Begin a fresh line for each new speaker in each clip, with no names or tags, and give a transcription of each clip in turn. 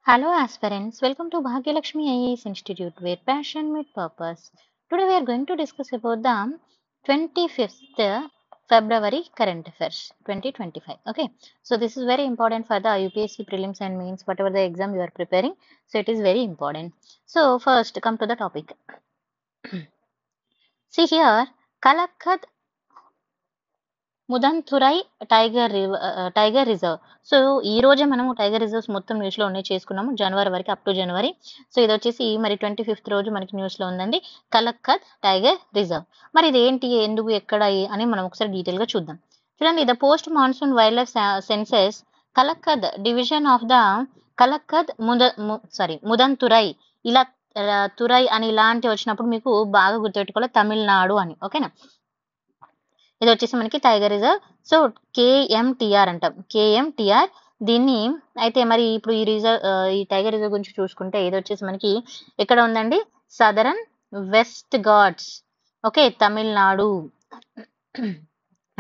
Hello aspirants, welcome to Bhagyalakshmi IAS Institute where passion meets purpose. Today we are going to discuss about the 25th February current affairs 2025. Okay, so this is very important for the UPSC prelims and mains, whatever the exam you are preparing. So it is very important. So first come to the topic. See here, Kalakad Mundanthurai tiger reserve. So ఈ రోజే మనము tiger reserves మొత్తం న్యూస్లో ఉన్నాయి చేసుకున్నాము జనవరి వరకు up to January. So ఇది వచ్చేసి మరి 25th రోజు మనకి న్యూస్లో ఉందండి కలక్కద్ టైగర్ రిజర్వ్. మరి ఇది ఏంటి, ఎందుకు, ఎక్కడ అని మనం ఒకసారి డీటెయిల్గా చూద్దాం. చూడండి, the post monsoon wildlife census Kalakad division of the Kalakad Mundanthurai. ఇలా తురై అని ఇలాంటి వచ్చినప్పుడు మీకు బాగా గుర్తుపెట్టుకోవాలి తమిళనాడు అని. ఓకేనా, ఇది వచ్చేసి మనకి టైగర్ రిజర్వ్. సో కేఎంటిఆర్ అంటాం, కేఎంటిఆర్ దీన్ని. అయితే మరి ఇప్పుడు ఈ టైగర్ రిజర్వ్ గురించి చూసుకుంటే ఇది వచ్చేసి మనకి ఎక్కడ ఉందండి, southern west Ghats. Okay, Tamil Nadu.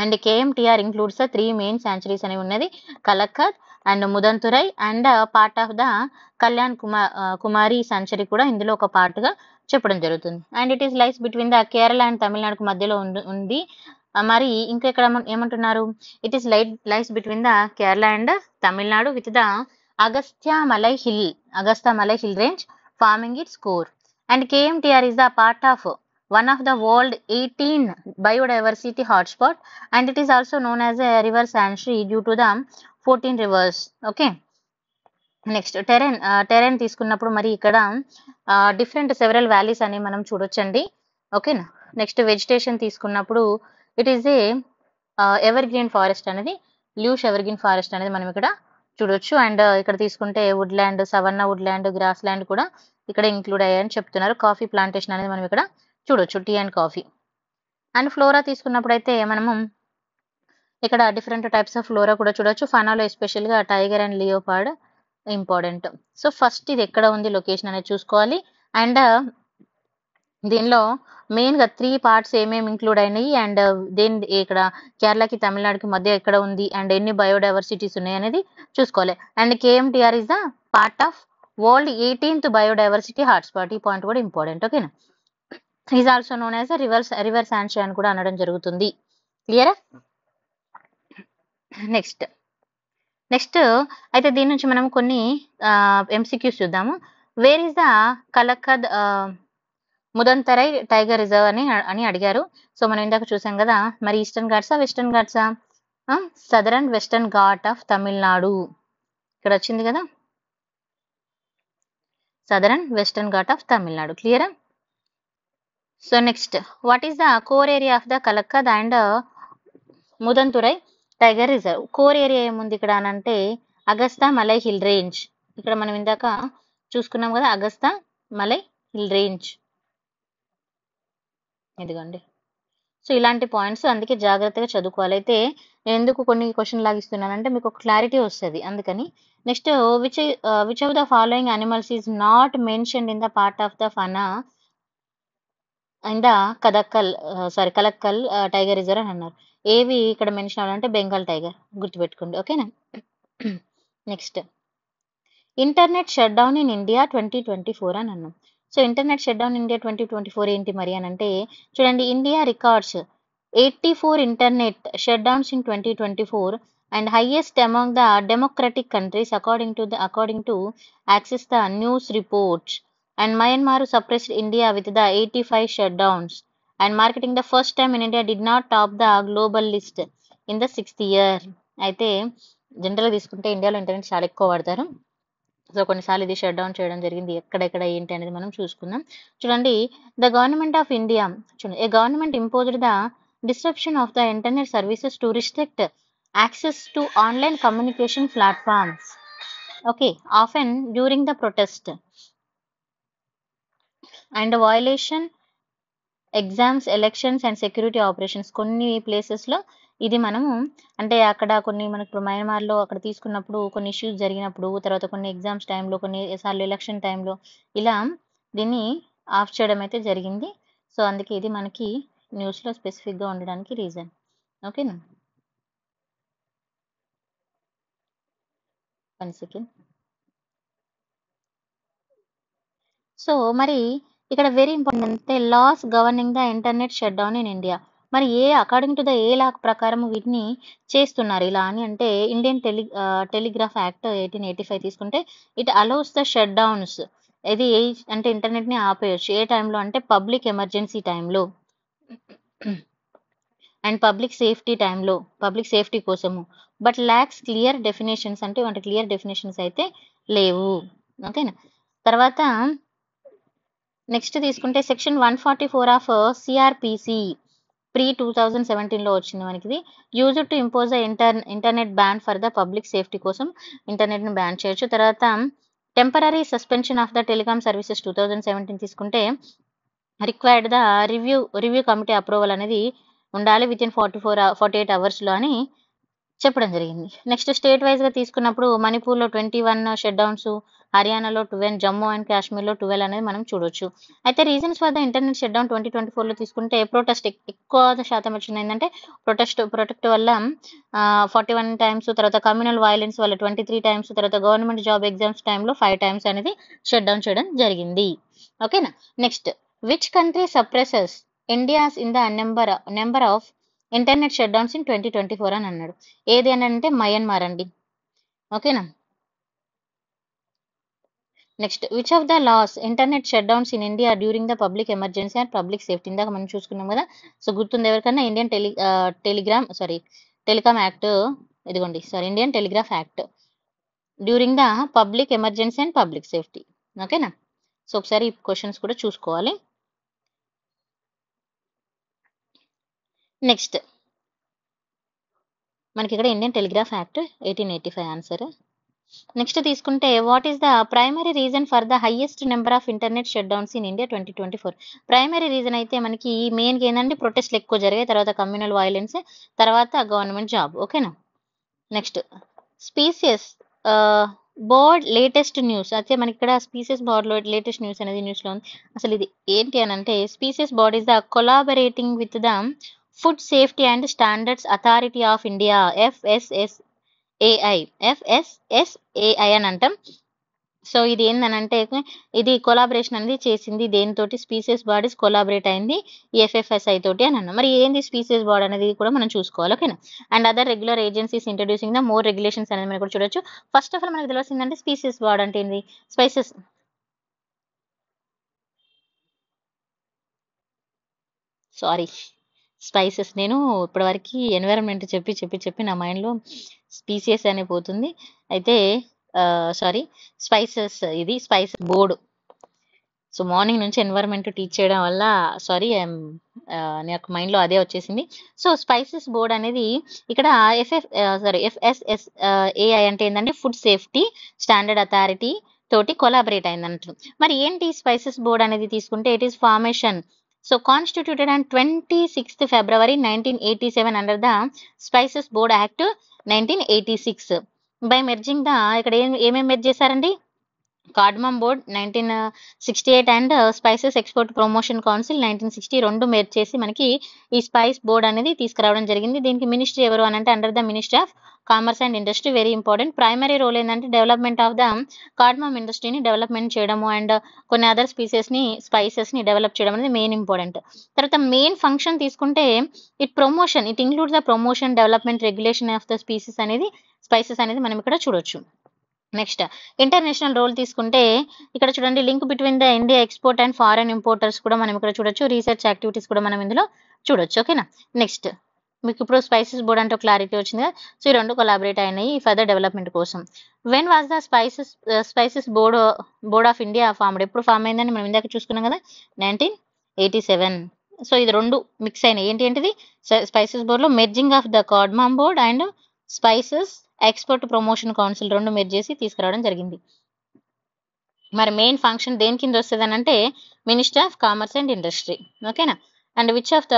And KMTR includes 3 main sanctuaries అనేవి ఉన్నది, Kalakad and Mundanthurai and part of the Kalyan Kumari sanctuary కూడా ఇందులో ఒక పార్ట్గా చెప్పడం జరుగుతుంది. And it is lies between the Kerala and తమిళనాడుకు మధ్యలో ఉంది. మరి ఇంకా ఇక్కడ ఏమంటున్నారు, it is lies between the Kerala and Tamil Nadu with the Agasthyamalai hill range forming its core. And KMTR is the part of one of the world 18 biodiversity hotspot, and it is also known as a river sanctuary due to the 14 rivers. Okay, next Tarain తీసుకున్నప్పుడు మరి ఇక్కడ different several valleys అని మనం చూడొచ్చండి. ఓకేనా, next vegetation తీసుకున్నప్పుడు it is a ever green forest అనేది, ల్యూష్ ever green forest అనేది మనం ఇక్కడ చూడొచ్చు. అండ్ ఇక్కడ తీసుకుంటే woodland, savanna woodland, grassland కూడా ఇక్కడ ఇంక్లూడ్ అయ్యాయని చెప్తున్నారు. కాఫీ ప్లాంటేషన్ అనేది మనం ఇక్కడ చూడొచ్చు, tea and coffee. And flora తీసుకున్నప్పుడు అయితే మనము ఇక్కడ డిఫరెంట్ టైప్స్ ఆఫ్ ఫ్లోరా కూడా చూడొచ్చు. ఫనాలో ఎస్పెషల్గా tiger and leopard important. So first ఇది ఎక్కడ ఉంది లొకేషన్ అనేది చూసుకోవాలి. అండ్ దీనిలో మెయిన్గా 3 పార్ట్స్ ఏమేమి ఇంక్లూడ్ అయినాయి, అండ్ ఇక్కడ కేరళకి తమిళనాడుకి మధ్య ఎక్కడ ఉంది, అండ్ ఎన్ని బయోడైవర్సిటీస్ ఉన్నాయి అనేది చూసుకోవాలి. And KMTR is the part of world 18th biodiversity hotspot. ఈ పాయింట్ కూడా ఇంపార్టెంట్. ఓకేనా, is also known as river sanctuary అని కూడా అనడం జరుగుతుంది. క్లియరా? నెక్స్ట్ అయితే దీని నుంచి మనం కొన్ని ఎంసీక్యూస్ చూద్దాము. Where is the Kalakad Mundanthurai tiger reserve అని అడిగారు. సో మనం ఇందాక చూసాం కదా, మరి ఈస్టర్న్ ఘాట్సా వెస్టర్న్ ఘాట్సా? Southern western ghat of Tamil Nadu ఇక్కడ వచ్చింది కదా, southern western ghat of Tamil Nadu. క్లియరా? So next, what is the core area of the Kalakad and Mundanthurai tiger reserve? Core area ఏముంది ఇక్కడ అని అంటే అగస్తా మలై హిల్ రేంజ్. ఇక్కడ మనం ఇందాక చూసుకున్నాం కదా, అగస్తా మలై హిల్ రేంజ్. ఇదిగోండి. సో ఇలాంటి పాయింట్స్ అందుకే జాగ్రత్తగా చదువుకోవాలి. అయితే ఎందుకు కొన్ని క్వశ్చన్ లాగిస్తున్నానంటే మీకు ఒక క్లారిటీ వస్తుంది, అందుకని. Next, which of the following animals is not mentioned in the part of the fauna in the Kalakkad tiger reserve అని అన్నారు. ఏవి ఇక్కడ మెన్షన్ అవ్వాలంటే బెంగాల్ టైగర్, గుర్తుపెట్టుకోండి. ఓకేనా? Next, internet shut down in India 2024 అని అన్నాం. So internet shut down India 2024 ఏంటి మరి అని అంటే, చూడండి, India records 84 internet shut downs in 2024 and highest among the democratic countries according to access the news reports. And Myanmar suppressed India with the 85 shutdowns, and marketing the first time in India did not top the global list in the 6th year. అయితే జనరల్గా తీసుకుంటే ఇండియాలో internet చాలా ఎక్కువ వాడతారు. So కొన్నిసార్లు ఇది shut down చేయడం జరిగింది. ఎక్కడెక్కడ ఏంటి అనేది మనం చూసుకుందాం. చూడండి, ద గవర్నమెంట్ ఆఫ్ ఇండియా, చూడండి, a government imposed the disruption of the internet services to restrict access to online communication platforms. Okay, often during the protest and violation exams, elections and security operations. కొన్ని ప్లేసెస్లో ఇది మనము అంటే అక్కడ కొన్ని మనకు ఇప్పుడు మయన్మార్లో అక్కడ తీసుకున్నప్పుడు కొన్ని ఇష్యూస్ జరిగినప్పుడు, తర్వాత కొన్ని ఎగ్జామ్స్ టైంలో, కొన్నిసార్లు ఎలక్షన్ టైంలో ఇలా దీన్ని ఆఫ్ చేయడం అయితే జరిగింది. సో అందుకే ఇది మనకి న్యూస్లో స్పెసిఫిక్గా ఉండడానికి రీజన్. ఓకేనా, 1 సెకండ్. సో మరి ఇక్కడ వెరీ ఇంపార్టెంట్ అంటే laws governing the internet shut down in India. మరి according to the a law ప్రకారం వీటిని చేస్తున్నారు ఇలా అని అంటే ఇండియన్ టెలిగ్రాఫ్ యాక్ట్ 1885 తీసుకుంటే it allows the shut downs. ఇది అంటే ఇంటర్నెట్ ని ఆపేయచ్చు ఏ టైంలో అంటే పబ్లిక్ ఎమర్జెన్సీ టైంలో అండ్ పబ్లిక్ సేఫ్టీ కోసము. బట్ ల్యాక్స్ క్లియర్ డెఫినేషన్స్ అంటే క్లియర్ డెఫినేషన్స్ అయితే లేవు. ఓకేనా. తర్వాత నెక్స్ట్ తీసుకుంటే సెక్షన్ 144 ఆఫ్ సిఆర్పిసి ప్రీ 2017లో వచ్చింది మనకి ఇది. Use to impose the internet ban for the public safety కోసం ఇంటర్నెట్ని బ్యాన్ చేయొచ్చు. తర్వాత temporary suspension of the telecom services 2017 తీసుకుంటే required the review committee approval అనేది ఉండాలి విత్ ఇన్ 48 అవర్స్లో అని చెప్పడం జరిగింది. నెక్స్ట్ స్టేట్ వైజ్గా తీసుకున్నప్పుడు మణిపూర్లో 21 షట్ డౌన్స్, హర్యానాలో 12, జమ్మూ అండ్ కాశ్మీర్లో 12 అనేది మనం చూడొచ్చు. అయితే reasons for the internet shut down 2024లో తీసుకుంటే ప్రొటెస్ట్ ఎక్కువ శాతం వచ్చింది. ఏంటంటే ప్రొటెక్ట్ వల్ల 41 టైమ్స్, తర్వాత కమ్యూనల్ వైలెన్స్ వల్ల 23 టైమ్స్, తర్వాత గవర్నమెంట్ జాబ్ ఎగ్జామ్స్ టైంలో 5 టైమ్స్ అనేది షట్ డౌన్ చేయడం జరిగింది. ఓకేనా. Next which country suppresses India's in the number of internet shut downs in 2024 అని అన్నాడు. ఏది అని అంటే మయన్మార్ అండి. ఓకేనా. Next which of the laws internet shut downs in India during the public emergency and public safety. ఇందాక మనం చూసుకున్నాం కదా. సో గుర్తుంది ఎవరికన్నా ఇండియన్ టెలికామ్ యాక్ట్, ఇదిగోండి Indian telegraph act during the public emergency and public safety. ఓకేనా. So ఒకసారి ఈ క్వశ్చన్స్ కూడా చూసుకోవాలి. నెక్స్ట్ మనకి ఇక్కడ Indian telegraph act 1885 answer. Next తీసుకుంటే what is the primary reason for the highest number of internet shut downs in India 2024. Primary reason అయితే మనకి మెయిన్గా ఏంటంటే ప్రొటెస్ట్లు ఎక్కువ జరిగాయి, తర్వాత కమ్యూనల్ వైలెన్స్, తర్వాత గవర్నమెంట్ జాబ్. ఓకేనా. Next species board latest news అయితే మనకి ఇక్కడ స్పీసియస్ బోర్డ్ లేటెస్ట్ న్యూస్ అనేది న్యూస్లో ఉంది. అసలు ఇది ఏంటి అని అంటే species board is the collaborating with the food safety and standards authority of India FSSAI అని అంటాం. సో ఇది ఏందనంటే ఇది కొలాబరేషన్ అనేది చేసింది దేనితోటి స్పీసీస్ బాడీస్ కొలాబరేట్ అయింది ఈ FFSI తోటి అని అన్నాం. మరి ఏంది స్పీసీస్ బాడీ అనేది కూడా మనం చూసుకోవాలి. ఓకేనా. And other regular agencies introducing the more regulations అనేది మనం కూడా చూడొచ్చు. ఫస్ట్ ఆఫ్ ఆల్ మనకు తెలిసిందంటే స్పీసీస్ బాడీ అంటే ఏంది, స్పైసెస్ నేను ఇప్పటివరకు ఎన్విరాన్మెంట్ చెప్పి నా మైండ్లో స్పీసీస్ అనే పోతుంది. అయితే ఇది స్పైసెస్ బోర్డు. సో మార్నింగ్ నుంచి ఎన్విరాన్మెంట్ టీచ్ చేయడం వల్ల నాకు మైండ్లో అదే వచ్చేసింది. సో స్పైసెస్ బోర్డ్ అనేది ఇక్కడ FSSAI అంటే ఏంటంటే ఫుడ్ సేఫ్టీ స్టాండర్డ్ అథారిటీ తోటి కొలాబరేట్ అయింది అంటారు. మరి ఏంటి స్పైసెస్ బోర్డ్ అనేది తీసుకుంటే it is formation. So constituted on 26th February 1987 under the spices board act 1986 by merging the ఇక్కడ ఏమేమి మెర్జ్ చేశారండి, cardamom board 1968 and spices export promotion council 1960 రెండు మెర్జ్ చేసి మనకి ఈ స్పైస్ బోర్డ్ అనేది తీసుకురావడం జరిగింది. దీనికి మినిస్ట్రీ ఎవరు అని అంటే under the ministry of commerce and industry. Very important. Primary role ఏంటంటే డెవలప్మెంట్ ఆఫ్ ద కార్డమమ్ ఇండస్ట్రీని డెవలప్మెంట్ చేయడము అండ్ కొన్ని అదర్ స్పైసెస్ని డెవలప్ చేయడం అనేది మెయిన్ ఇంపార్టెంట్. తర్వాత మెయిన్ ఫంక్షన్ తీసుకుంటే it includes the promotion development regulation of the spices అనేది మనం ఇక్కడ చూడొచ్చు. నెక్స్ట్ ఇంటర్నేషనల్ రోల్ తీసుకుంటే ఇక్కడ చూడండి link between the India export and foreign importers కూడా మనం ఇక్కడ చూడొచ్చు. రీసెర్చ్ యాక్టివిటీస్ కూడా మనం ఇందులో చూడొచ్చు. ఓకేనా. నెక్స్ట్ మీకు ఇప్పుడు స్పైసెస్ బోర్డ్ అంటే క్లారిటీ వచ్చింది కదా. సో ఈ రెండు కొలాబరేట్ అయినాయి ఫర్దర్ డెవలప్మెంట్ కోసం. When was the spices board of India formed. ఎప్పుడు ఫామ్ అయిందని మనం ఇందాక చూసుకున్నాం కదా, 1987. సో ఇది రెండు మిక్స్ అయినాయి. ఏంటిది స్పైసెస్ బోర్డ్లో merging of the cardamom board and spices export promotion council రెండు మెర్జ్ చేసి తీసుకురావడం జరిగింది. మరి మెయిన్ ఫంక్షన్ దేని కింద వస్తుంది అని అంటే minister of commerce and industry. ఓకేనా. And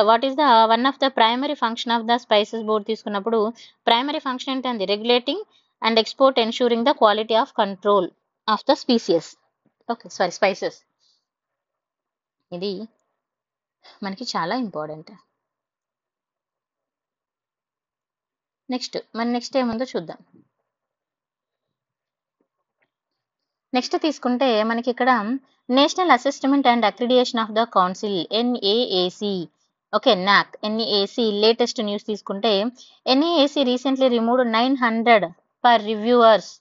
what is the one of the primary function of the spices board తీసుకున్నప్పుడు ప్రైమరీ ఫంక్షన్ ఏంటంటే regulating and export ensuring the quality of control of the spices. ఇది మనకి చాలా important. Next ఏముందో చూద్దాం. Next తీసుకుంటే మనకి ఇక్కడ national assessment and accreditation of the council NAAC. Okay, NAAC NAAC latest news తీసుకుంటే NAAC recently removed 900 peer reviewers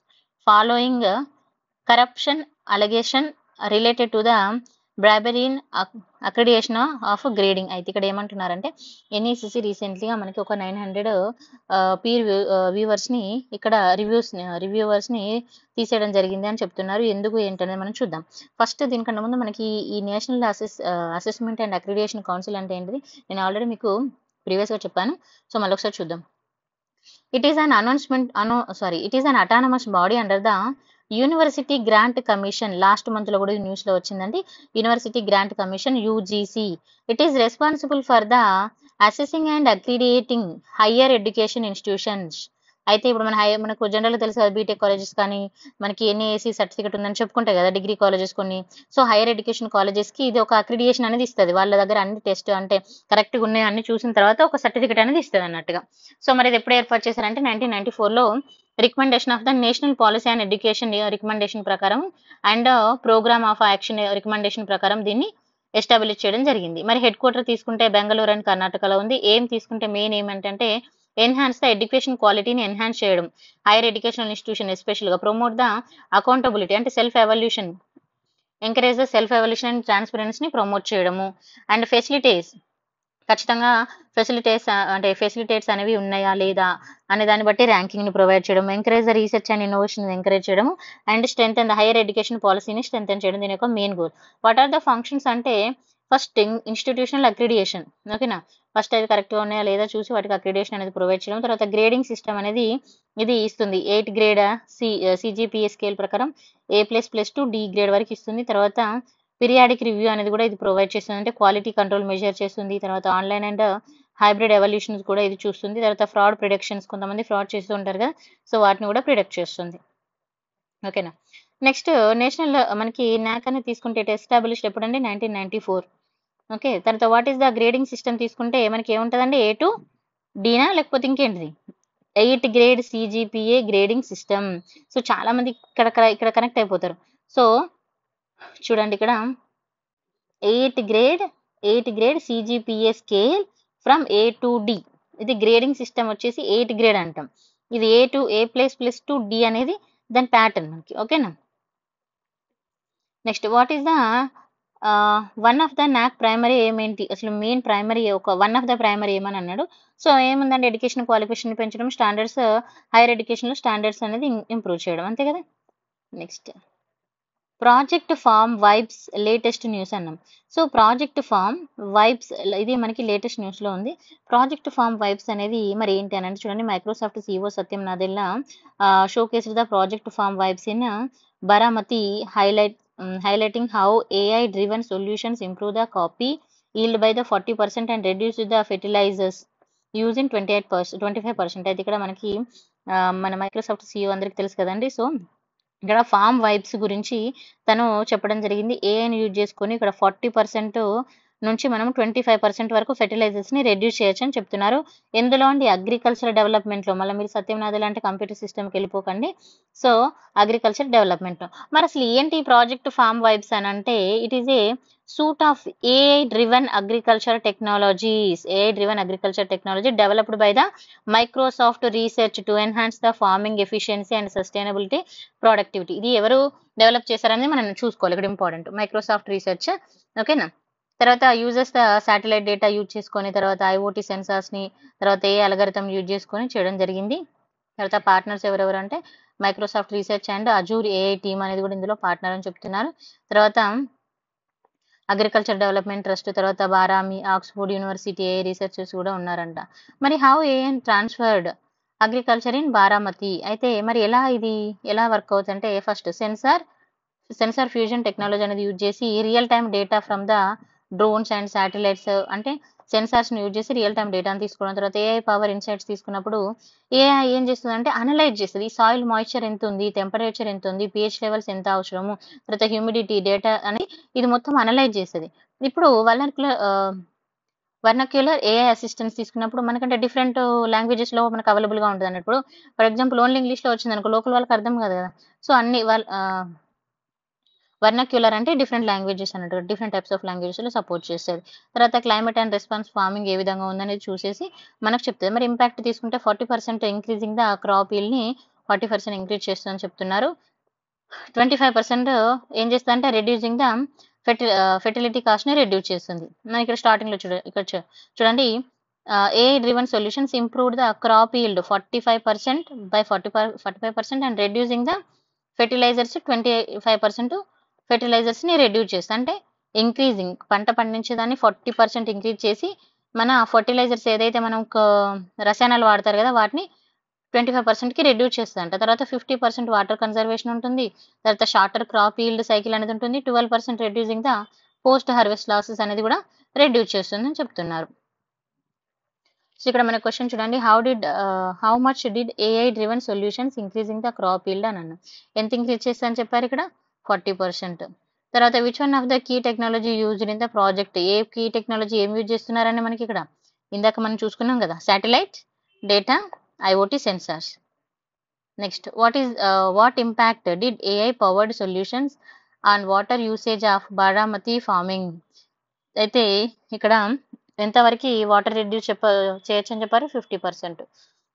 following corruption allegation related to the bribery in accreditation of grading. అయితే ఇక్కడ ఏమంటున్నారంటే NECC రీసెంట్లీగా మనకి ఒక 900 పీర్ వ్యూవర్స్ని ఇక్కడ రివ్యూవర్స్ని తీసేయడం జరిగింది అని చెప్తున్నారు. ఎందుకు ఏంటనేది మనం చూద్దాం. ఫస్ట్ దీనికన్నా ముందు మనకి ఈ national assessment and accreditation council అంటే ఏంటిది నేను ఆల్రెడీ మీకు ప్రీవియస్గా చెప్పాను. సో మళ్ళీ ఒకసారి చూద్దాం. It is an it is an autonomous body under the university grant commission. Last month లో కూడా న్యూస్ లో వచ్చిందండి. University grant commission UGC. It is responsible for the assessing and accrediting higher education institutions. అయితే ఇప్పుడు మనకు general తెలుసు కదా, BTech colleges కానీ మనకి ఎన్ఏఏసీ సర్టిఫికేట్ ఉందని చెప్పుకుంటాయి కదా, డిగ్రీ కాలేజెస్ కొన్ని. సో హైయర్ ఎడ్యుకేషన్ కాలేజెస్కి ఇది ఒక అక్రిడియేషన్ అనేది ఇస్తుంది. వాళ్ళ దగ్గర అన్ని టెస్ట్ అంటే కరెక్ట్గా ఉన్నాయి అన్ని చూసిన తర్వాత ఒక సర్టిఫికేట్ అనేది ఇస్తుంది అన్నట్టుగా. సో మరి ఇది ఎప్పుడు ఏర్పాటు చేశారంటే 1994లో recommendation of the national policy and education recommendation ప్రకారం and programme of action recommendation ప్రకారం దీన్ని ఎస్టాబ్లిష్ చేయడం జరిగింది. మరి హెడ్ క్వార్టర్ తీసుకుంటే బెంగళూరు అండ్ కర్ణాటకలో ఉంది. ఏం తీసుకుంటే మెయిన్ ఏమంటే ఎన్హాన్స్ ద ఎడ్యుకేషన్ క్వాలిటీని ఎన్హాన్స్ చేయడం, హైయర్ ఎడ్యుకేషనల్ ఇన్స్టిట్యూషన్ ఎస్పెషల్గా ప్రమోట్ ద అకౌంటబిలిటీ అంటే self evaluation, encourage the self evaluation and ట్రాన్స్పరెన్సీని ప్రమోట్ చేయడము. అండ్ ఫెసిలిటీస్ ఖచ్చితంగా ఫెసిలిటేట్స్ అనేవి ఉన్నాయా లేదా అనే దాన్ని బట్టి ర్యాంకింగ్ని ప్రొవైడ్ చేయడం, encourage the research and innovation encourage చేయడం, and strength and higher education పాలసీని స్ట్రెంతన్ చేయడం దీని యొక్క main goal. What are the functions అంటే ఫస్ట్ ఇన్స్టిట్యూషనల్ అక్రిడియేషన్. ఓకేనా, ఫస్ట్ అది కరెక్ట్గా ఉన్నాయా లేదా చూసి వాటికి అక్రిడియేషన్ అనేది ప్రొవైడ్ చేయడం. తర్వాత గ్రేడింగ్ సిస్టమ్ అనేది ఇది ఇస్తుంది. 8 గ్రేడ్ సిజిపిఏ స్కేల్ ప్రకారం A++ టు D గ్రేడ్ వరకు ఇస్తుంది. తర్వాత పీరియాడిక్ రివ్యూ అనేది కూడా ఇది ప్రొవైడ్ చేస్తుంది, అంటే క్వాలిటీ కంట్రోల్ మెజర్ చేస్తుంది. తర్వాత ఆన్లైన్ అండ్ హైబ్రిడ్ ఎవల్యూషన్స్ కూడా ఇది చూస్తుంది. తర్వాత ఫ్రాడ్ ప్రిడిక్షన్స్, కొంతమంది ఫ్రాడ్ చేస్తూ ఉంటారు కదా, సో వాటిని కూడా ప్రిడిక్ట్ చేస్తుంది. ఓకేనా. నెక్స్ట్ నేషనల్ మనకి నాక్ అనేది తీసుకుంటే ఇట్ ఎస్టాబ్లిష్డ్ ఎప్పుడంటే 1994. ఓకే, తర్వాత what is the grading system తీసుకుంటే మనకి ఏముంటుందండి, A to Dనా లేకపోతే ఇంకేంటిది 8 grade CGPA grading system. So చాలా మంది ఇక్కడ కనెక్ట్ అయిపోతారు. సో చూడండి ఇక్కడ 8 grade CGPA scale from A to D. ఇది గ్రేడింగ్ సిస్టమ్ వచ్చేసి 8 గ్రేడ్ అంటాం. ఇది A++ to D అనేది దాని ప్యాటర్న్ మనకి. ఓకేనా. Next what is the one of the NAAC primary ఏమేంటి, అసలు main primary one of the primary ఏమని అన్నాడు. సో ఏముందండి, ఎడ్యుకేషన్ క్వాలిఫికేషన్ పెంచడం, స్టాండర్డ్స్ హైయర్ ఎడ్యుకేషన్లో స్టాండర్డ్స్ అనేది ఇంప్రూవ్ చేయడం, అంతే కదా. Next project farm vibes latest news అన్నాం. సో ప్రాజెక్ట్ ఫామ్ వైబ్స్ ఇది మనకి లేటెస్ట్ న్యూస్లో ఉంది. ప్రాజెక్ట్ ఫామ్ వైబ్స్ అనేది మరి ఏంటి అని అంటే చూడండి, Microsoft CEO Satyam Nadella showcased the project farm vibes in Baramati highlighting how AI-driven solutions improve the copy yield by the 40% and reduce the fertilizers use in 25%. అయితే ఇక్కడ మనకి మన మైక్రోసాఫ్ట్ CEO అందరికి తెలుసు కదండి. సో ఇక్కడ ఫామ్ వైబ్స్ గురించి తను చెప్పడం జరిగింది. ఏఐని యూజ్ చేసుకొని ఇక్కడ 40% నుంచి మనం 25% వరకు ఫెర్టిలైజర్స్ని రెడ్యూస్ చేయొచ్చు అని చెప్తున్నారు. ఎందులో అండి, అగ్రికల్చర్ డెవలప్మెంట్లో. మళ్ళీ మీరు సత్యంనాథ్ అంటే కంప్యూటర్ సిస్టమ్కి వెళ్ళిపోకండి. So agriculture development. మరి అసలు ఏంటి ప్రాజెక్ట్ ఫామ్ వైబ్స్ అని అంటే it is a suit of AI driven agriculture technologies developed by the Microsoft research to enhance the farming efficiency and sustainability productivity. ఇది ఎవరు డెవలప్ చేశారని మనం చూసుకోవాలి, ఇక్కడ ఇంపార్టెంట్ మైక్రోసాఫ్ట్ రీసెర్చ్. ఓకేనా. తర్వాత యూజర్స్ శాటిలైట్ డేటా యూజ్ చేసుకొని, తర్వాత IoT సెన్సార్స్ని, తర్వాత ఏ అల్గరిథం యూజ్ చేసుకొని చేయడం జరిగింది. తర్వాత పార్ట్నర్స్ ఎవరెవరు అంటే Microsoft research and Azure AI team అనేది కూడా ఇందులో పార్ట్నర్ అని చెప్తున్నారు. తర్వాత అగ్రికల్చర్ డెవలప్మెంట్ ట్రస్ట్, తర్వాత బారామి, ఆక్స్ఫోర్డ్ యూనివర్సిటీ AI రీసెర్చర్స్ కూడా ఉన్నారంట. మరి how AI transferred agriculture in Baramati. అయితే మరి ఎలా వర్క్ అవుతుందంటే ఫస్ట్ సెన్సార్ ఫ్యూజన్ టెక్నాలజీ అనేది యూజ్ చేసి real time data from the drones and satellites, అంటే సెన్సార్స్ని యూజ్ చేసి రియల్ టైమ్ డేటాను తీసుకోవడం. తర్వాత AI పవర్ ఇన్సైట్స్ తీసుకున్నప్పుడు AI ఏం చేస్తుంది అంటే అనలైజ్ చేస్తుంది. సాయిల్ మాయిశ్చర్ ఎంత ఉంది, టెంపరేచర్ ఎంత ఉంది, pH లెవెల్స్ ఎంత అవసరము, తర్వాత హ్యూమిడిటీ డేటా అని ఇది మొత్తం అనలైజ్ చేస్తుంది. ఇప్పుడు వర్నక్యులర్ AI అసిస్టెన్స్ తీసుకున్నప్పుడు మనకంటే డిఫరెంట్ లాంగ్వేజెస్లో మనకు అవైలబుల్గా ఉంటుంది అన్నప్పుడు. ఫర్ ఎగ్జాంపుల్ ఓన్లీ ఇంగ్లీష్లో వచ్చింది అనుకో, లోకల్ వాళ్ళకి అర్థం కాదు కదా. సో అన్ని వర్నాక్యులర్ అంటే డిఫరెంట్ లాంగ్వేజెస్ అన్నట్టు, డిఫరెంట్ టైప్స్ ఆఫ్ లాంగ్వేజెస్లో సపోర్ట్ చేస్తుంది. తర్వాత క్లైమేట్ అండ్ రెస్పాన్స్ ఫార్మింగ్ ఏ విధంగా ఉందనేది చూసేసి మనకు చెప్తుంది. మరి ఇంపాక్ట్ తీసుకుంటే 40% ఇంక్రీజింగ్ ద క్రాప్ ఈల్డ్ని 40% ఇంక్రీజ్ చేస్తుందని చెప్తున్నారు. 25% ఏం చేస్తుంది అంటే రెడ్యూసింగ్ ద ఫెర్టిలిటీ కాస్ట్ని రెడ్యూస్ చేస్తుంది. మనం ఇక్కడ స్టార్టింగ్లో చూడండి AI driven solutions improve the crop yield 45% by 45% and reducing the fertilisers 25% ఫెర్టిలైజర్స్ని రెడ్యూస్ చేస్తుంది. అంటే ఇంక్రీజింగ్ పంట పండించేదాన్ని 40% ఇంక్రీజ్ చేసి మన ఫర్టిలైజర్స్ ఏదైతే మనం రసాయనాలు వాడతారు కదా వాటిని 25%కి రెడ్యూస్ చేస్తుందంట. తర్వాత 50% వాటర్ కన్జర్వేషన్ ఉంటుంది. తర్వాత షార్టర్ క్రాప్ ఈల్డ్ సైకిల్ అనేది ఉంటుంది. 12% reducing the post harvest losses అనేది కూడా రెడ్యూస్ చేస్తుందని చెప్తున్నారు. సో ఇక్కడ మన క్వశ్చన్ చూడండి, how much did AI driven solutions increasing the crop yield అని అన్నాను. ఎంత ఇంక్రీజ్ చేస్తుందని చెప్పారు ఇక్కడ 40%. తర్వాత which one of the key technology used in the project, a key technology ఏం యూజ్ చేస్తున్నారని మనకి ఇక్కడ ఇందాక మనం చూసుకున్నాం కదా, satellite, data, IoT sensors. Next what impact did AI powered solutions on water usage of Baramati farming. అయితే ఇక్కడ ఎంతవరకు వాటర్ రెడ్యూస్ చేయొచ్చు అని చెప్పారు 50%.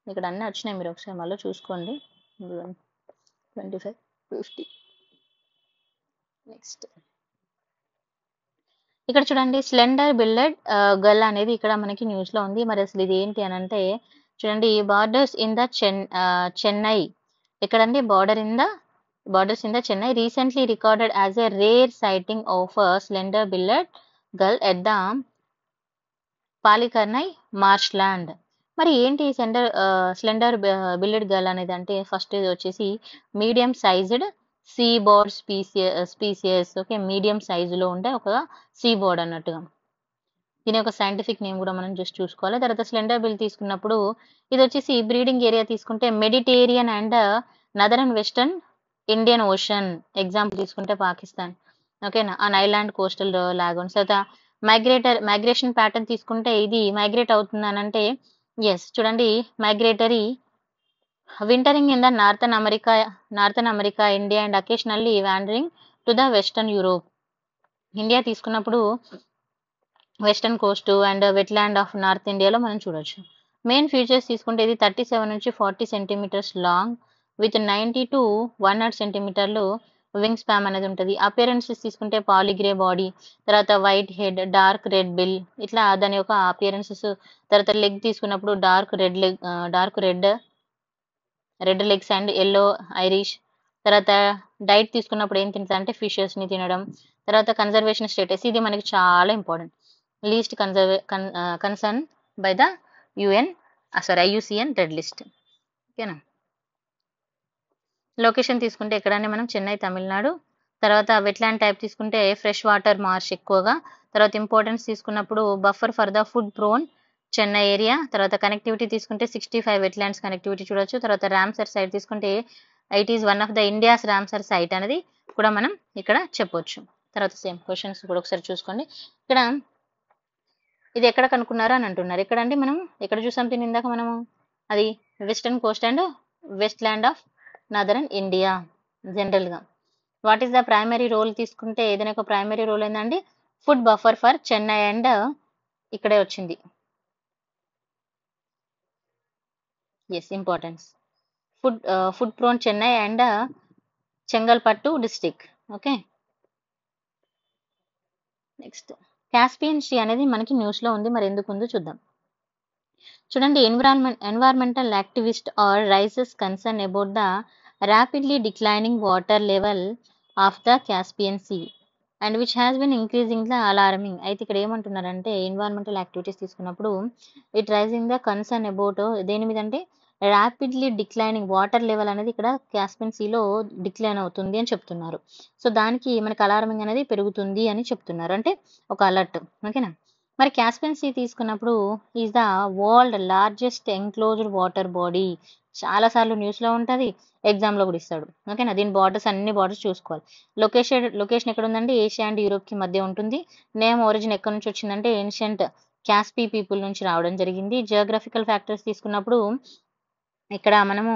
ఇక్కడ అన్నీ వచ్చినాయి, మీరు ఒకసారి మళ్ళీ చూసుకోండి. 25, 50. నెక్స్ట్ ఇక్కడ చూడండి, స్లెండర్ బిల్డెడ్ గర్ల్ అనేది ఇక్కడ మనకి న్యూస్లో ఉంది. మరి అసలు ఇది ఏంటి అని అంటే చూడండి, బార్డర్స్ ఇన్ ద చెన్నై, ఎక్కడండి borders in the Chennai recently recorded as a rare sighting of slender billed gull at the Pallikaranai marsh land. మరి ఏంటి స్లెండర్ బిల్డెడ్ గర్ల్ అనేది అంటే ఫస్ట్ ఇది వచ్చేసి medium sized sea bird species. Okay, medium సైజులో ఉంటే ఒక సీ బోర్డ్ అన్నట్టుగా. దీని యొక్క సైంటిఫిక్ నేమ్ కూడా మనం జస్ట్ చూసుకోవాలి. తర్వాత స్లెండర్ బిల్ తీసుకున్నప్పుడు ఇది వచ్చేసి బ్రీడింగ్ ఏరియా తీసుకుంటే Mediterranean and northern western Indian ocean. Example తీసుకుంటే పాకిస్తాన్, ఓకేనా, ఆ ఐలాండ్ కోస్టల్ లాగూన్స్. తర్వాత మైగ్రేషన్ ప్యాటర్న్ తీసుకుంటే ఇది మైగ్రేట్ అవుతుందని అంటే ఎస్, చూడండి migratory wintering in the northern America, India and occasionally wandering to the western Europe. India తీసుకున్నప్పుడు western coast and wetland of north ఇండియాలో మనం చూడొచ్చు. మెయిన్ ఫీచర్స్ తీసుకుంటే ఇది 37 నుంచి 40 సెంటీమీటర్స్ లాంగ్ విత్ 90 to 100 సెంటీమీటర్లు వింగ్ స్పామ్ అనేది ఉంటుంది. అపియరెన్సెస్ తీసుకుంటే పాలిగ్రే బాడీ, తర్వాత white head, dark red bill, ఇట్లా దాని యొక్క అపియరెన్సెస్. తర్వాత లెగ్ తీసుకున్నప్పుడు dark red legs and yellow Irish. తర్వాత డైట్ తీసుకున్నప్పుడు ఏం తింటుంది అంటే ఫిషెస్ని తినడం. తర్వాత కన్జర్వేషన్ స్టేటస్, ఇది మనకి చాలా important, least concern by the IUCN red list. ఓకేనా. లొకేషన్ తీసుకుంటే ఎక్కడనే మనం చెన్నై, తమిళనాడు. తర్వాత వెట్లాండ్ టైప్ తీసుకుంటే ఫ్రెష్ వాటర్ మార్ష్ ఎక్కువగా. తర్వాత ఇంపార్టెన్స్ తీసుకున్నప్పుడు buffer for the flood prone Chennai area. తర్వాత కనెక్టివిటీ తీసుకుంటే 65 వెట్లాండ్స్ కనెక్టివిటీ చూడొచ్చు. తర్వాత రామ్సర్ సైట్ తీసుకుంటే it is one of the India's Ramsar site అనేది కూడా మనం ఇక్కడ చెప్పొచ్చు. తర్వాత సేమ్ క్వశ్చన్స్ కూడా ఒకసారి చూసుకోండి. ఇక్కడ ఇది ఎక్కడ కనుక్కున్నారో అని అంటున్నారు. ఇక్కడ అంటే మనం ఎక్కడ చూసాం తిని ఇందాక మనము, అది western coast and west land of northern India జనరల్గా. What is the primary role తీసుకుంటే ఏదైనా ఒక ప్రైమరీ రోల్ ఏంటండి flood buffer for Chennai and ఇక్కడే వచ్చింది its importance flood prone Chennai and Chengalpattu district. Okay. Next Caspian sea అనేది మనకి న్యూస్లో ఉంది, మరి ఎందుకు ఉందో చూద్దాం. చూడండి, environmental activist are raises concern about the rapidly declining water level of the Caspian sea and which has been increasing the alarming. అయితే ఇక్కడ ఏమంటున్నారంటే ఎన్విరాన్మెంటల్ యాక్టివిటీస్ తీసుకున్నప్పుడు it raising the concern about దేని మీద అంటే ర్యాపిడ్లీ డిక్లైనింగ్ వాటర్ లెవెల్ అనేది ఇక్కడ Caspian సీలో decline అవుతుంది అని చెప్తున్నారు. సో దానికి మనకి అలార్మింగ్ అనేది పెరుగుతుంది అని చెప్తున్నారు, అంటే ఒక అలర్ట్. ఓకేనా. మరి కాస్పియన్ సీ తీసుకున్నప్పుడు is the world largest enclosed water body. చాలాసార్లు న్యూస్లో ఉంటుంది, ఎగ్జామ్లో కూడా ఇస్తాడు. ఓకేనా. దీని అన్ని బార్డర్స్ చూసుకోవాలి. లొకేషన్ ఎక్కడ ఉందంటే ఏషియా అండ్ యూరోప్కి మధ్య ఉంటుంది. నేమ్ ఒరిజిన్ ఎక్కడి నుంచి వచ్చిందంటే ఏన్షియంట్ కాస్పీ పీపుల్ నుంచి రావడం జరిగింది. జియోగ్రఫికల్ ఫ్యాక్టర్స్ తీసుకున్నప్పుడు ఇక్కడ మనము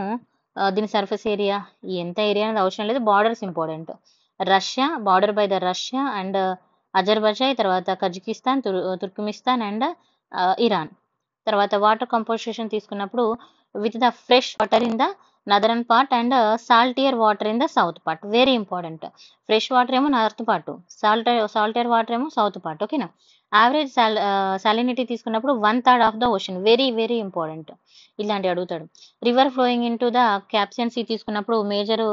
దీని సర్ఫేస్ ఏరియా, ఎంత ఏరియా అనేది అవసరం లేదు, borders important. Russia, border by the Russia and Azerbaijan, తర్వాత కజకిస్తాన్, తుర్క్మిస్తాన్ అండ్ ఇరాన్. తర్వాత వాటర్ కంపోజిషన్ తీసుకున్నప్పుడు with the fresh water in the northern part and saltier water in the south part. Very important. Fresh water ఏమో north part, saltier water ఏమో south part. ఓకేనా. Average salinity తీసుకున్నప్పుడు 1/3 of the ocean. Very very important. ఇలాంటివి అడుగుతాడు. River flowing into the Caspian sea తీసుకున్నప్పుడు major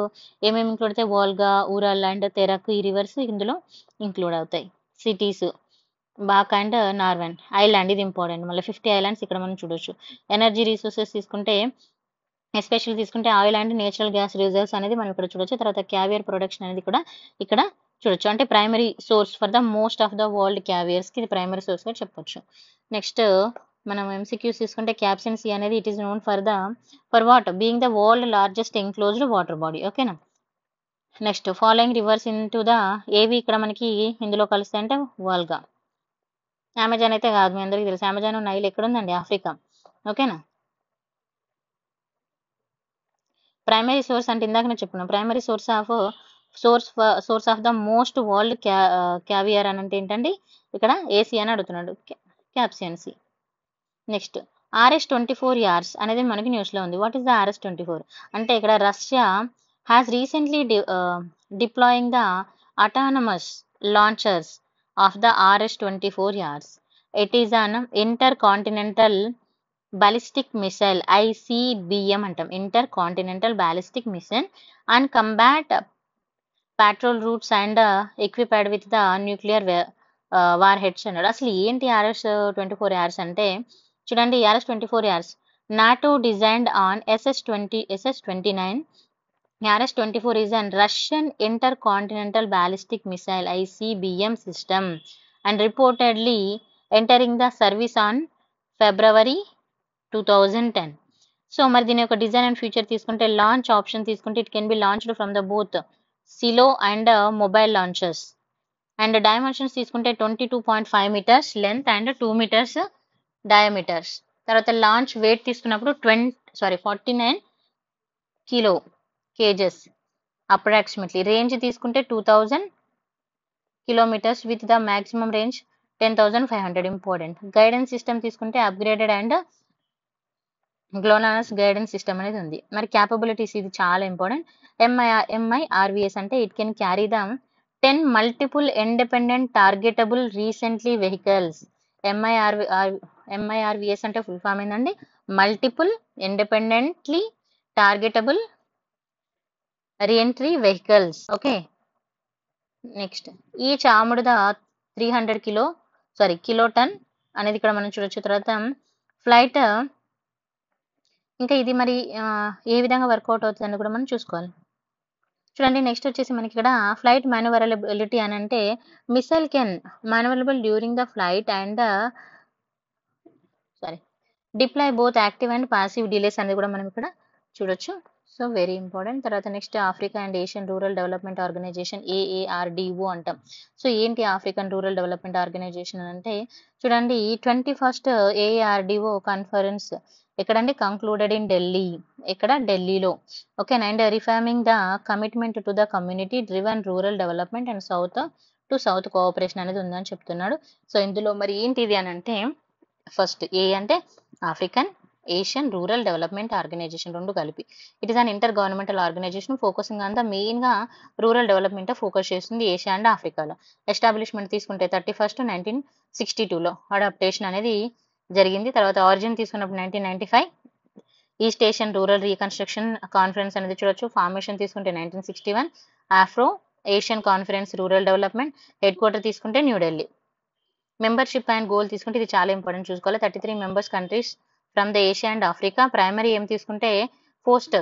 ఏమేమి include అవుతాయి? వాల్గా, Ural and తెరక్, ఈ రివర్స్ ఇందులో ఇంక్లూడ్ అవుతాయి. సిటీస్ బాక్ అండ్ నార్వెన్. ఐలాండ్ ఇది ఇంపార్టెంట్. మళ్ళీ 50 ఐలాండ్స్ ఇక్కడ మనం చూడొచ్చు. ఎనర్జీ రిసోర్సెస్ తీసుకుంటే ఎస్పెషల్లీ తీసుకుంటే oil and natural gas reserves అనేది మనం ఇక్కడ చూడొచ్చు. తర్వాత క్యావియర్ ప్రొడక్షన్ అనేది కూడా ఇక్కడ చూడొచ్చు. అంటే primary source for the most of the world క్యావియర్స్కి ఇది ప్రైమరీ సోర్స్గా చెప్పొచ్చు. నెక్స్ట్ మనం ఎంసీక్యూస్ తీసుకుంటే క్యాప్సియన్ సీ అనేది it is known for what? Being the world largest enclosed water body. ఓకేనా. Next following rivers into the ఏవి ఇక్కడ మనకి ఇందులో కలుస్తాయి అంటే వాల్గా. అమెజాన్ అయితే కాదు, మీ అందరికీ తెలుసు. అమెజాన్ నైల్ ఎక్కడుందండి? ఆఫ్రికా. ఓకేనా. ప్రైమరీ సోర్స్ అంటే ఇందాక నేను చెప్పుకున్నాను. Primary source of the most world caviar అని అంటే ఏంటండి? ఇక్కడ ఏసీ అని అడుగుతున్నాడు. క్యాప్సియన్ సీ. నెక్స్ట్ RS-24 యార్స్ అనేది మనకి న్యూస్లో ఉంది. వాట్ ఈస్ ద RS-24 అంటే ఇక్కడ Russia has recently deploying the autonomous launchers of the RS-24 yards. It is an inter continental ballistic missile, ICBM అంటాం. Inter continental ballistic missile and combat patrol routes and equipped with the nuclear war heads అన్నాడు. అసలు ఏంటి RS-24 yards అంటే చూడండి. RS-24 yards NATO designed on SS-29. RS-24 is an Russian intercontinental ballistic missile ICBM system and reportedly entering the service on February 2010. So మరి దీని యొక్క design and future తీసుకుంటే launch option తీసుకుంటే it can be launched from the both silo and mobile launchers. And dimensions తీసుకుంటే 22.5 meters length and 2 meters diameters. తర్వాత launch weight తీసుకున్నప్పుడు 49 kgs approximately. Range తీసుకుంటే 2000 kilometers with the maximum range 10,500. Important. Guidance system తీసుకుంటే upgraded and GLONASS guidance system అనేది ఉంది. మరి capabilities ఇది చాలా ఇంపార్టెంట్. MIRVS అంటే it can carry the 10 multiple independent targetable recently vehicles. MIRVS అంటే ఫుల్ ఫామ్ ఏంటండి? Multiple independently targetable reentry vehicles. Okay. Next each armed the 300 కిలోటన్ అనేది ఇక్కడ మనం చూడొచ్చు. తర్వాత ఫ్లైట్ ఇంకా ఇది మరి ఏ విధంగా వర్కౌట్ అవుతుందని కూడా మనం చూసుకోవాలి. చూడండి. నెక్స్ట్ వచ్చేసి మనకి ఇక్కడ ఫ్లైట్ మాన్యువరబిలిటీ అని అంటే missile can manoeuvrable during the flight and deploy both active and passive delays అనేది కూడా మనం ఇక్కడ చూడొచ్చు. So very important. తర్వాత next Africa and Asian rural development organisation AARDO అంటాం. సో ఏంటి ఆఫ్రికన్ రూరల్ డెవలప్మెంట్ ఆర్గనైజేషన్ అంటే చూడండి 21st AARDO కాన్ఫరెన్స్ ఎక్కడండి? Concluded in Delhi. ఎక్కడ? ఢిల్లీలో. Okay. And reforming the commitment to the community driven rural development and south to south cooperation అనేది ఉందని చెప్తున్నాడు. సో ఇందులో మరి ఏంటిది అని అంటే ఫస్ట్ ఏ అంటే African Asian rural development organisation రెండు కలిపి. It is an inter governmental organisation focusing on the మెయిన్గా రూరల్ డెవలప్మెంట్ ఫోకస్ చేస్తుంది ఏషియా అండ్ ఆఫ్రికాలో. ఎస్టాబ్లిష్మెంట్ తీసుకుంటే 31st 1962లో అడాప్టేషన్ అనేది జరిగింది. తర్వాత ఆరిజిన్ తీసుకున్నప్పుడు 1995 east Asian rural reconstruction conference అనేది చూడొచ్చు. ఫార్మేషన్ తీసుకుంటే 1961 Afro Asian conference rural development. Head quarter తీసుకుంటే న్యూఢిల్లీ. మెంబర్షిప్ అండ్ గోల్ తీసుకుంటే ఇది చాలా ఇంపార్టెంట్ చూసుకోవాలి. 33 members countries from the Asia and Africa. Primary ఏం తీసుకుంటే post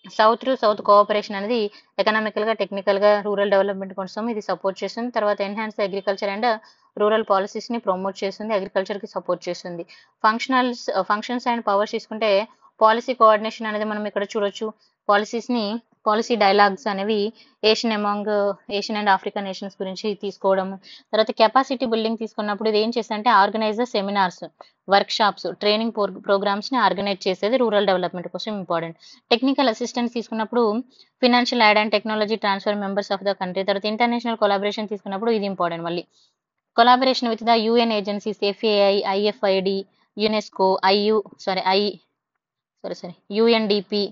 south to south cooperation అనేది ఎకనామికల్గా టెక్నికల్గా రూరల్ డెవలప్మెంట్ కోసం ఇది సపోర్ట్ చేస్తుంది. తర్వాత ఎన్హాన్స్ అగ్రికల్చర్ అండ్ రూరల్ పాలసీస్ని ప్రమోట్ చేస్తుంది, అగ్రికల్చర్కి సపోర్ట్ చేస్తుంది. ఫంక్షన్స్ అండ్ పవర్స్ తీసుకుంటే పాలసీ కోఆర్డినేషన్ అనేది మనం ఇక్కడ చూడొచ్చు. పాలసీస్ని పాలసీ డైలాగ్స్ అనేవి ఏషియన్ అండ్ ఆఫ్రికన్ నేషన్స్ గురించి తీసుకోవడము. తర్వాత కెపాసిటీ బిల్డింగ్ తీసుకున్నప్పుడు ఇది ఏం చేస్తదంటే ఆర్గనైజర్ సెమినార్స్, వర్క్షాప్స్, ట్రైనింగ్ ప్రోగ్రామ్స్‌ని ఆర్గనైజ్ చేసేది రూరల్ డెవలప్‌మెంట్ కోసం ఇంపార్టెంట్. టెక్నికల్ అసిస్టెన్స్ తీసుకున్నప్పుడు financial aid and technology transfer members of the country. తర్వాత ఇంటర్నేషనల్ కొలాబరేషన్ తీసుకున్నప్పుడు ఇది ఇంపార్టెంట్ మళ్ళీ. Collaboration with the UN agencies FAI, IFID, UNESCO, UNDP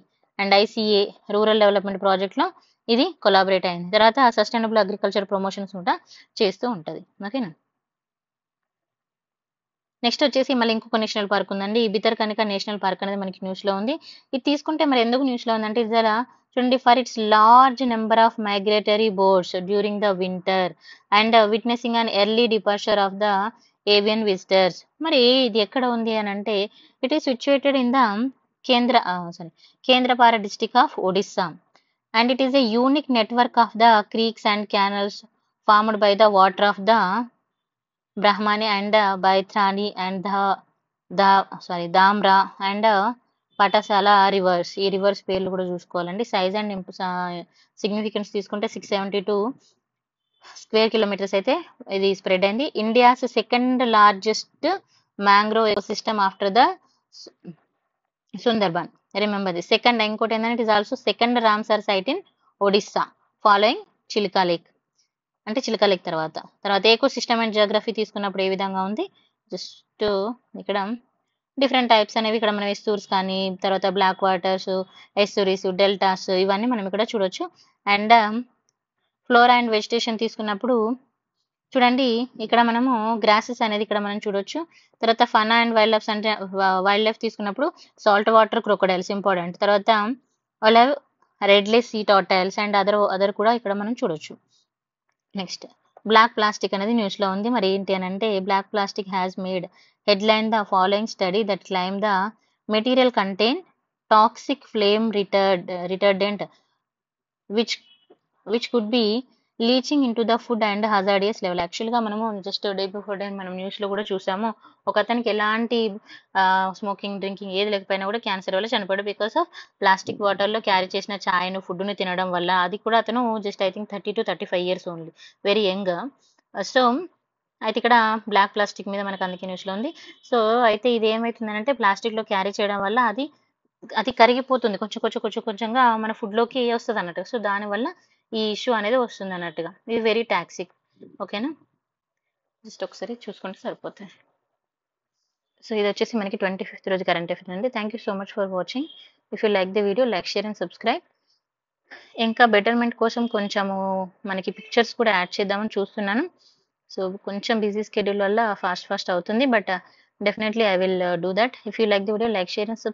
and ICA rural development ప్రాజెక్ట్లో ఇది collaborate అయింది. తర్వాత సస్టైనబుల్ అగ్రికల్చర్ ప్రమోషన్స్ కూడా చేస్తూ ఉంటుంది. ఓకేనా. నెక్స్ట్ వచ్చేసి మళ్ళీ ఇంకొక నేషనల్ పార్క్ ఉందండి. ఈ బితర్కనికా నేషనల్ పార్క్ అనేది మనకి న్యూస్లో ఉంది. ఇది తీసుకుంటే మరి ఎందుకు న్యూస్లో ఉందంటే ఇది చూడండి, for it's large number of migratory birds during the winter and witnessing an early departure of the avian visitors. మరి ఇది ఎక్కడ ఉంది అని అంటే it is situated in the Kendrapara district of Odisha and it is a unique network of the creeks and canals formed by the water of the Brahmani and Baitrani and Damra and Patasala rivers. ఈ reverse పేర్లు కూడా చూసుకోవాలండి. Size and significance తీసుకుంటే 672 square kilometres అయితే ఇది spread అయింది. India's second largest mangrove ecosystem after the Sundarban. Remember the second. ఇంకోటి ఏంటంటే it is also second Ramsar site in Odisha following Chilika lake. అంటే చిలికా లేక్ తర్వాత ఏకో సిస్టమ్ అండ్ జియోగ్రఫీ తీసుకున్నప్పుడు ఏ విధంగా ఉంది, జస్ట్ ఇక్కడ డిఫరెంట్ టైప్స్ అనేవి ఇక్కడ మనం ఎస్తూర్స్ కానీ తర్వాత బ్లాక్ వాటర్స్, ఎస్టూరీస్, డెల్టాస్ ఇవన్నీ మనం ఇక్కడ చూడొచ్చు. అండ్ ఫ్లోరా అండ్ వెజిటేషన్ తీసుకున్నప్పుడు చూడండి ఇక్కడ మనము గ్రాసెస్ అనేది ఇక్కడ మనం చూడొచ్చు. తర్వాత ఫనా అండ్ వైల్డ్ లైఫ్ తీసుకున్నప్పుడు సాల్ట్ వాటర్ క్రొకోడైల్స్ ఇంపార్టెంట్. తర్వాత ఒలైవ్ రెడ్లెస్ సీ టార్టైల్స్ అండ్ అదర్ కూడా ఇక్కడ మనం చూడొచ్చు. నెక్స్ట్ బ్లాక్ ప్లాస్టిక్ అనేది న్యూస్లో ఉంది. మరి ఏంటి అని అంటే black plastic has made headline the following study that claim the material contain toxic flame retardant which could be leaching into the food and hazardous level. యాక్చువల్గా మనము జస్ట్ డే బిఫోర్ డే మనం న్యూస్లో కూడా చూసాము, ఒక అతనికి ఎలాంటి smoking drinking ఏది లేకపోయినా కూడా క్యాన్సర్ వల్ల చనిపోయాడు బికాస్ ఆఫ్ ప్లాస్టిక్ వాటర్లో క్యారీ చేసిన ఛాయ్ను ఫుడ్ను తినడం వల్ల. అది కూడా అతను just I think 30 to 35 years only, very young. So అయితే ఇక్కడ బ్లాక్ ప్లాస్టిక్ మీద మనకు అందుకే న్యూస్లో ఉంది. సో అయితే ఇది ఏమవుతుందంటే ప్లాస్టిక్లో క్యారీ చేయడం వల్ల అది కరిగిపోతుంది కొంచెంగా మన ఫుడ్లోకి వస్తుంది అన్నట్టు. సో దానివల్ల ఈ ఇష్యూ అనేది వస్తుంది అన్నట్టుగా. ఇది వెరీ టాక్సిక్. ఓకేనా, జస్ట్ ఒకసారి చూసుకుంటే సరిపోతుంది. సో ఇది వచ్చేసి మనకి 25th రోజు కరెంట్ అఫైర్ అండి. Thank you so much for watching. If you like the video like, share and subscribe. ఇంకా బెటర్మెంట్ కోసం కొంచెము మనకి పిక్చర్స్ కూడా యాడ్ చేద్దామని చూస్తున్నాను. సో కొంచెం బిజీ స్కెడ్యూల్ వల్ల ఫాస్ట్ అవుతుంది, but definitely I will do that. If you like the video like, share and subscribe.